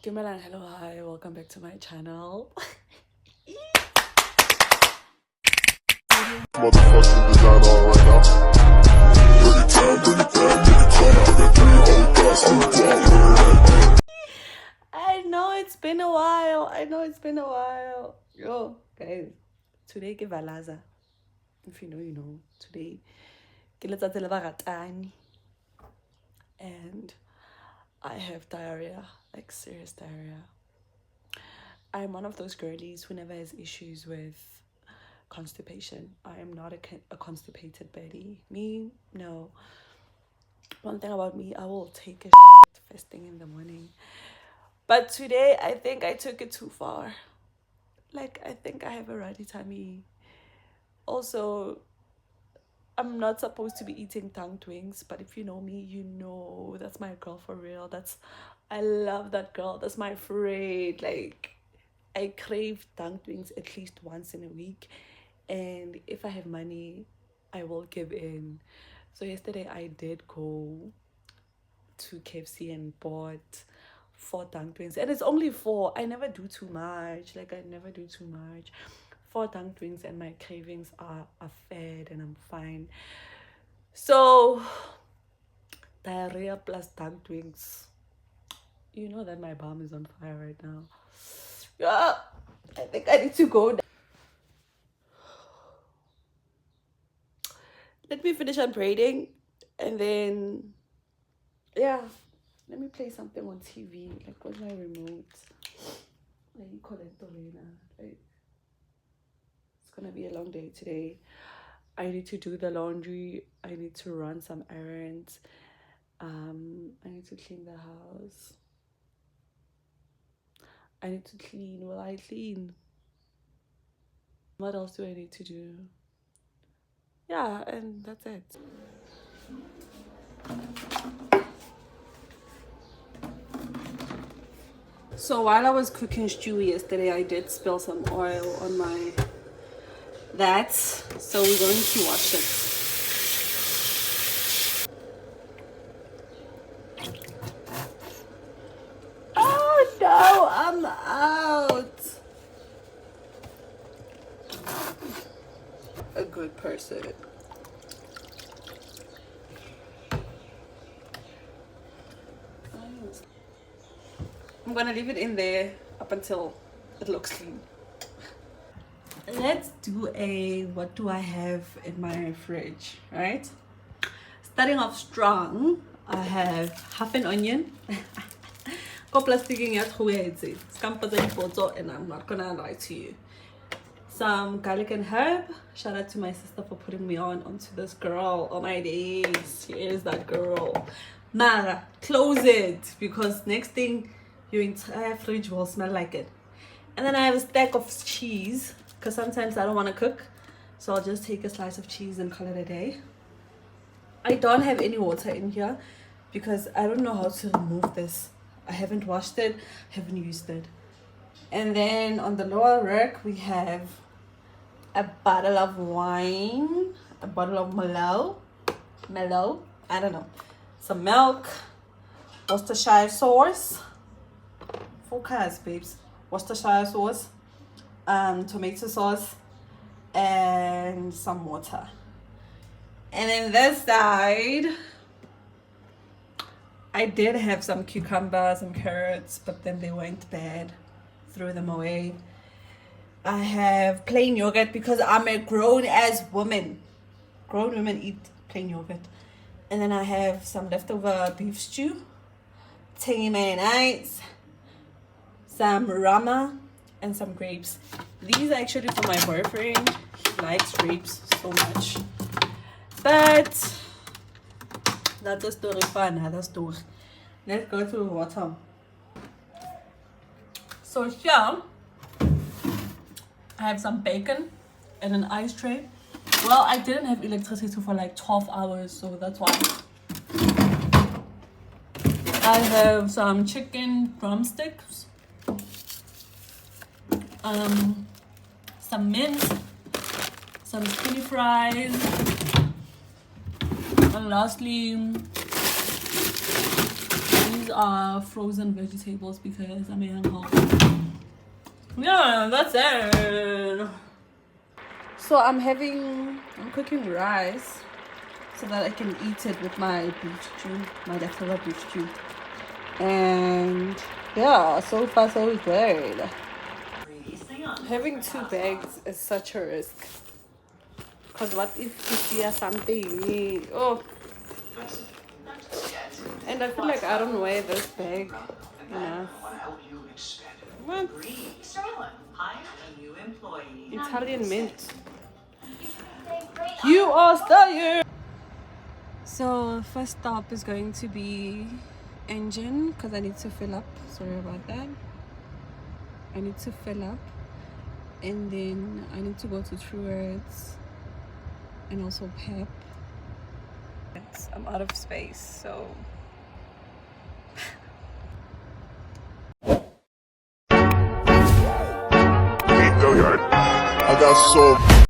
Gimelan, hello, hi, welcome back to my channel. Motherfucking design on right now. Bring it down, bring it down, bring it down. I got 3 whole thoughts. I know it's been a while. Yo, guys, today ke Valaza. If you know, you know. Today, ke letsatsi la baratani. And I have diarrhea, like serious diarrhea. I'm one of those girlies who never has issues with constipation. I am not a constipated Betty. Me, no. One thing about me, I will take a shit first thing in the morning. But today, I think I took it too far. Like, I think I have a ruddy tummy. Also, I'm not supposed to be eating tongue twings, but if you know me, you know that's my girl for real. I love that girl. That's my friend. Like, I crave tongue twings at least once in a week. And if I have money, I will give in. So yesterday I did go to KFC and bought 4 tongue twings. And it's only 4. I never do too much. 4 tongue twings and my cravings are fed and I'm fine. So, diarrhea plus tongue twings. You know that my bum is on fire right now. Yeah, I think I need to go. Let me finish unbraiding and then, yeah, let me play something on TV. Like, what's my remote? Like, you call it Dorena. Like, it's gonna be a long day today. I need to do the laundry. I need to run some errands. I need to clean the house. I need to clean. Will I clean? What else do I need to do? Yeah, and that's it. So while I was cooking stew yesterday, I did spill some oil on my that. So we're going to wash it. Oh no, I'm out. A good person. I'm gonna leave it in there up until it looks clean. Let's do what do I have in my fridge, right? Starting off strong, I have half an onion. Go plasticing at and I'm not gonna lie to you. Some garlic and herb. Shout out to my sister for putting me onto this girl. Oh my days, she is that girl. Mara, close it because next thing your entire fridge will smell like it. And then I have a stack of cheese because sometimes I don't want to cook, so I'll just take a slice of cheese and call it a day. I don't have any water in here because I don't know how to remove this. I haven't washed it, haven't used it. And then on the lower rack we have a bottle of wine, a bottle of mellow, I don't know, some milk, Worcestershire sauce, focus babes, Worcestershire sauce, tomato sauce, and some water. And then this side, I did have some cucumbers and carrots, but then they went bad. Threw them away. I have plain yogurt because I'm a grown-ass woman. Grown women eat plain yogurt. And then I have some leftover beef stew, tangy mayonnaise, some rama, and some grapes. These are actually for my boyfriend. He likes grapes so much. But that's a story for another story. Let's go to the water. So here, I have some bacon and an ice tray. Well, I didn't have electricity for like 12 hours, so that's why. I have some chicken drumsticks, some mince, some skinny fries, and lastly, these are frozen vegetables because I'm a young girl. Yeah, that's it. So I'm cooking rice so that I can eat it with my beef stew, my leftover beef stew. And yeah, so far so good. Having 2 bags is such a risk. Because what if you see something? Oh. And I feel like I don't wear this bag enough. What? Italian mint. You are still. So first stop is going to be engine because I need to fill up. Sorry about that. I need to fill up, and then I need to go to True Words and also Pep. I'm out of space, so I got so